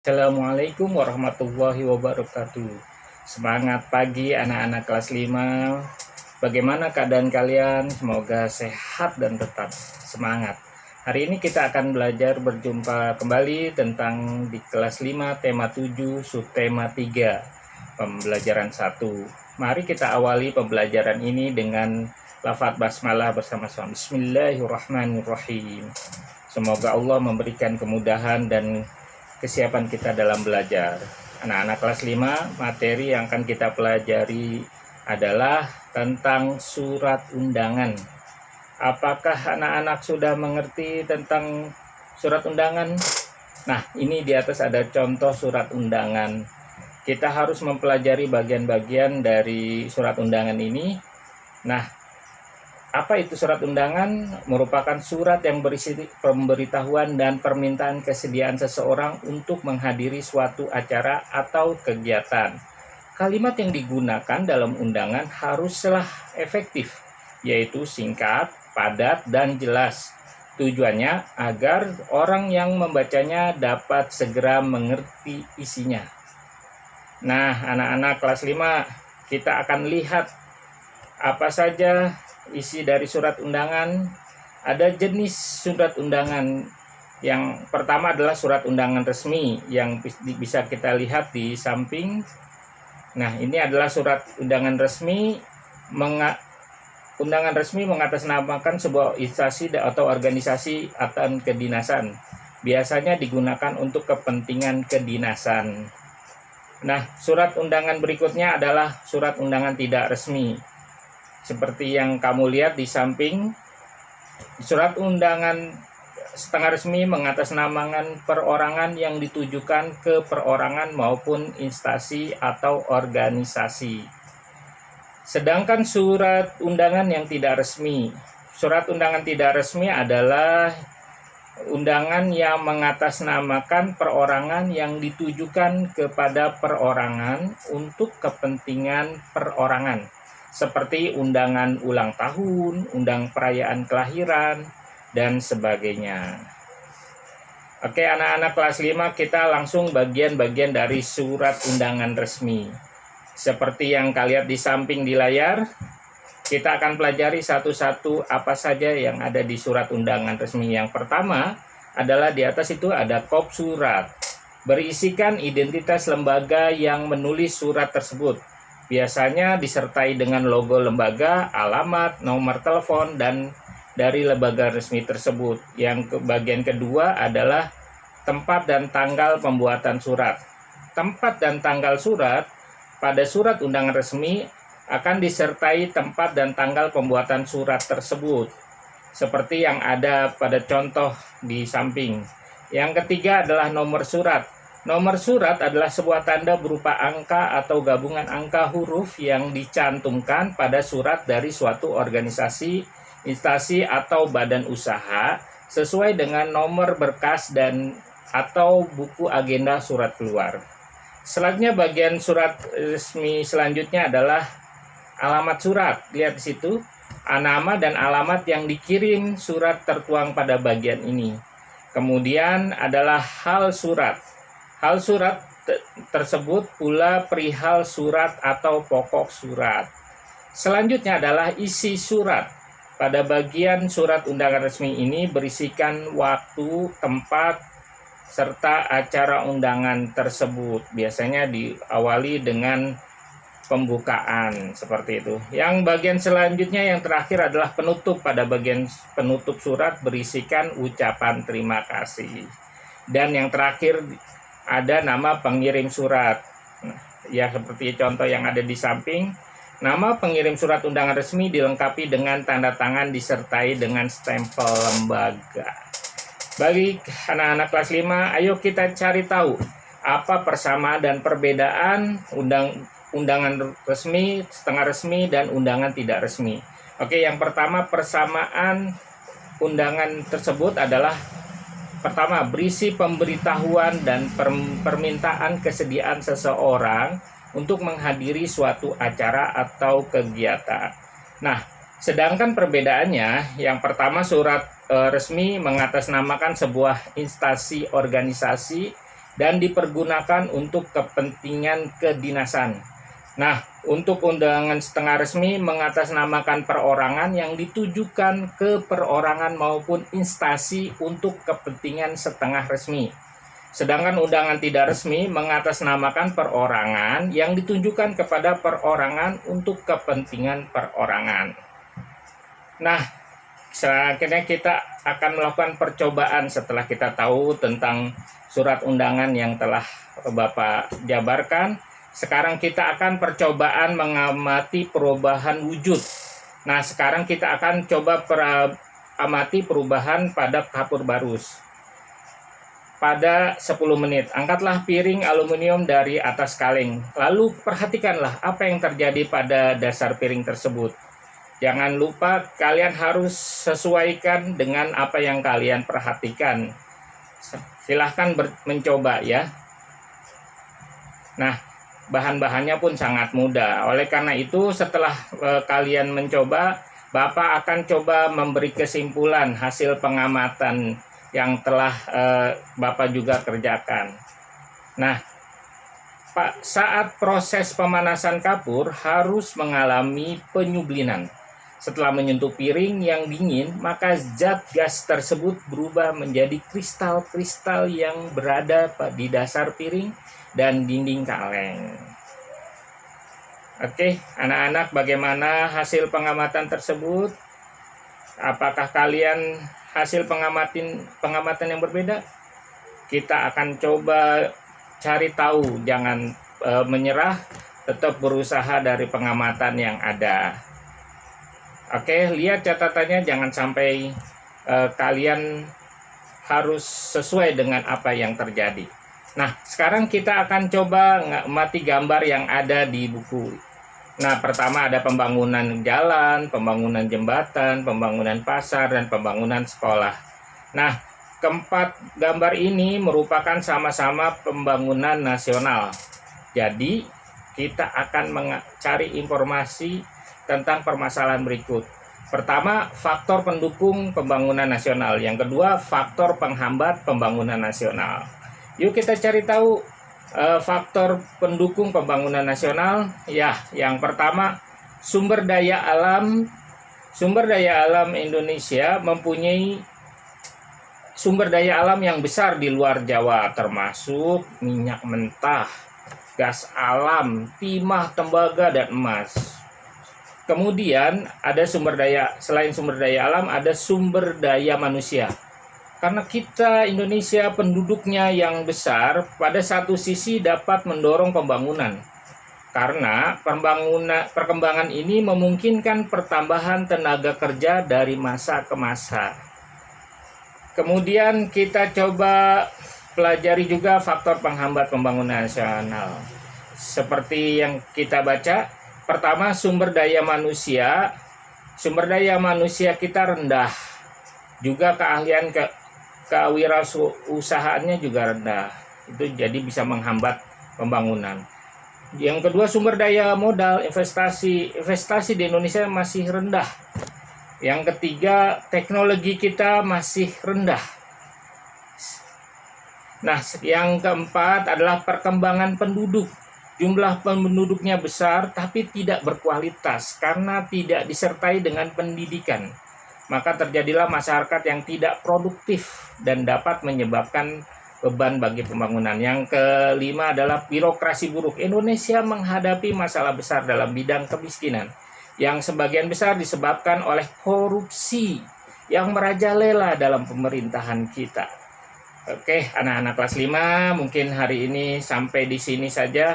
Assalamualaikum warahmatullahi wabarakatuh. Semangat pagi anak-anak kelas 5. Bagaimana keadaan kalian? Semoga sehat dan tetap semangat. Hari ini kita akan belajar berjumpa kembali tentang di kelas 5 tema 7 subtema 3 pembelajaran 1. Mari kita awali pembelajaran ini dengan lafaz basmalah bersama-sama. Bismillahirrahmanirrahim. Semoga Allah memberikan kemudahan dan kesiapan kita dalam belajar. Anak-anak kelas 5, materi yang akan kita pelajari adalah tentang surat undangan. Apakah anak-anak sudah mengerti tentang surat undangan? Nah, ini di atas ada contoh surat undangan. Kita harus mempelajari bagian-bagian dari surat undangan ini. Nah, apa itu surat undangan? Merupakan surat yang berisi pemberitahuan dan permintaan kesediaan seseorang untuk menghadiri suatu acara atau kegiatan. Kalimat yang digunakan dalam undangan haruslah efektif, yaitu singkat, padat, dan jelas. Tujuannya agar orang yang membacanya dapat segera mengerti isinya. Nah, anak-anak kelas 5, kita akan lihat apa saja isi dari surat undangan. Ada jenis surat undangan. Yang pertama adalah surat undangan resmi yang bisa kita lihat di samping. Nah, ini adalah surat undangan resmi. Undangan resmi mengatasnamakan sebuah instansi atau organisasi atau kedinasan. Biasanya digunakan untuk kepentingan kedinasan. Nah, surat undangan berikutnya adalah surat undangan tidak resmi. Seperti yang kamu lihat di samping, surat undangan setengah resmi mengatasnamakan perorangan yang ditujukan ke perorangan maupun instansi atau organisasi. Sedangkan surat undangan yang tidak resmi. Surat undangan tidak resmi adalah undangan yang mengatasnamakan perorangan yang ditujukan kepada perorangan untuk kepentingan perorangan, seperti undangan ulang tahun, undang perayaan kelahiran, dan sebagainya. Oke, anak-anak kelas 5, kita langsung bagian-bagian dari surat undangan resmi. Seperti yang kalian lihat di samping di layar, kita akan pelajari satu-satu apa saja yang ada di surat undangan resmi. Yang pertama adalah di atas itu ada kop surat, berisikan identitas lembaga yang menulis surat tersebut. Biasanya disertai dengan logo lembaga, alamat, nomor telepon, dan dari lembaga resmi tersebut. Yang bagian kedua adalah tempat dan tanggal pembuatan surat. Tempat dan tanggal surat pada surat undangan resmi akan disertai tempat dan tanggal pembuatan surat tersebut, seperti yang ada pada contoh di samping. Yang ketiga adalah nomor surat. Nomor surat adalah sebuah tanda berupa angka atau gabungan angka huruf yang dicantumkan pada surat dari suatu organisasi, instansi, atau badan usaha sesuai dengan nomor berkas dan atau buku agenda surat keluar. Selanjutnya bagian surat resmi selanjutnya adalah alamat surat. Lihat di situ, nama dan alamat yang dikirim surat tertuang pada bagian ini. Kemudian adalah hal surat. Hal surat tersebut pula perihal surat atau pokok surat. Selanjutnya adalah isi surat. Pada bagian surat undangan resmi ini berisikan waktu, tempat, serta acara undangan tersebut. Biasanya diawali dengan pembukaan seperti itu. Yang bagian selanjutnya yang terakhir adalah penutup. Pada bagian penutup surat berisikan ucapan terima kasih. Dan yang terakhir ada nama pengirim surat. Ya, seperti contoh yang ada di samping. Nama pengirim surat undangan resmi dilengkapi dengan tanda tangan disertai dengan stempel lembaga. Bagi anak-anak kelas 5, ayo kita cari tahu apa persamaan dan perbedaan undangan resmi, setengah resmi, dan undangan tidak resmi. Oke, yang pertama persamaan undangan tersebut adalah pertama, berisi pemberitahuan dan permintaan kesediaan seseorang untuk menghadiri suatu acara atau kegiatan. Nah, sedangkan perbedaannya, yang pertama surat resmi mengatasnamakan sebuah instansi organisasi dan dipergunakan untuk kepentingan kedinasan. Nah, untuk undangan setengah resmi mengatasnamakan perorangan yang ditujukan ke perorangan maupun instansi untuk kepentingan setengah resmi. Sedangkan undangan tidak resmi mengatasnamakan perorangan yang ditujukan kepada perorangan untuk kepentingan perorangan. Nah, selanjutnya kita akan melakukan percobaan setelah kita tahu tentang surat undangan yang telah Bapak jabarkan. Sekarang kita akan percobaan mengamati perubahan wujud. Nah, sekarang kita akan coba amati perubahan pada kapur barus. Pada 10 menit, angkatlah piring aluminium dari atas kaleng. Lalu perhatikanlah apa yang terjadi pada dasar piring tersebut. Jangan lupa kalian harus sesuaikan dengan apa yang kalian perhatikan. Silahkan mencoba ya. Nah, bahan-bahannya pun sangat mudah. Oleh karena itu, setelah kalian mencoba, Bapak akan coba memberi kesimpulan hasil pengamatan yang telah Bapak juga kerjakan. Nah, saat proses pemanasan kapur harus mengalami penyublinan. Setelah menyentuh piring yang dingin, maka zat gas tersebut berubah menjadi kristal-kristal yang berada di dasar piring dan dinding kaleng. Oke, anak-anak, bagaimana hasil pengamatan tersebut? Apakah kalian hasil pengamatan yang berbeda? Kita akan coba cari tahu, jangan menyerah, tetap berusaha dari pengamatan yang ada. Oke, lihat catatannya, jangan sampai kalian harus sesuai dengan apa yang terjadi. Nah, sekarang kita akan coba mengamati gambar yang ada di buku. Nah, pertama ada pembangunan jalan, pembangunan jembatan, pembangunan pasar, dan pembangunan sekolah. Nah, keempat gambar ini merupakan sama-sama pembangunan nasional. Jadi, kita akan mencari informasi tentang permasalahan berikut. Pertama, faktor pendukung pembangunan nasional. Yang kedua, faktor penghambat pembangunan nasional. Yuk kita cari tahu faktor pendukung pembangunan nasional. Ya, yang pertama, sumber daya alam. Sumber daya alam Indonesia mempunyai sumber daya alam yang besar di luar Jawa, termasuk minyak mentah, gas alam, timah, tembaga, dan emas. Kemudian ada selain sumber daya alam, ada sumber daya manusia. Karena kita Indonesia penduduknya yang besar, pada satu sisi dapat mendorong pembangunan. Karena perkembangan ini memungkinkan pertambahan tenaga kerja dari masa ke masa. Kemudian kita coba pelajari juga faktor penghambat pembangunan nasional. Seperti yang kita baca, pertama sumber daya manusia. Sumber daya manusia kita rendah. Juga keahlian kewirausahaannya juga rendah. Itu jadi bisa menghambat pembangunan. Yang kedua, sumber daya modal, investasi di Indonesia masih rendah. Yang ketiga, teknologi kita masih rendah. Nah, yang keempat adalah perkembangan penduduk. Jumlah penduduknya besar tapi tidak berkualitas karena tidak disertai dengan pendidikan. Maka terjadilah masyarakat yang tidak produktif dan dapat menyebabkan beban bagi pembangunan. Yang kelima adalah birokrasi buruk. Indonesia menghadapi masalah besar dalam bidang kemiskinan, yang sebagian besar disebabkan oleh korupsi yang merajalela dalam pemerintahan kita. Oke, anak-anak kelas 5, mungkin hari ini sampai di sini saja.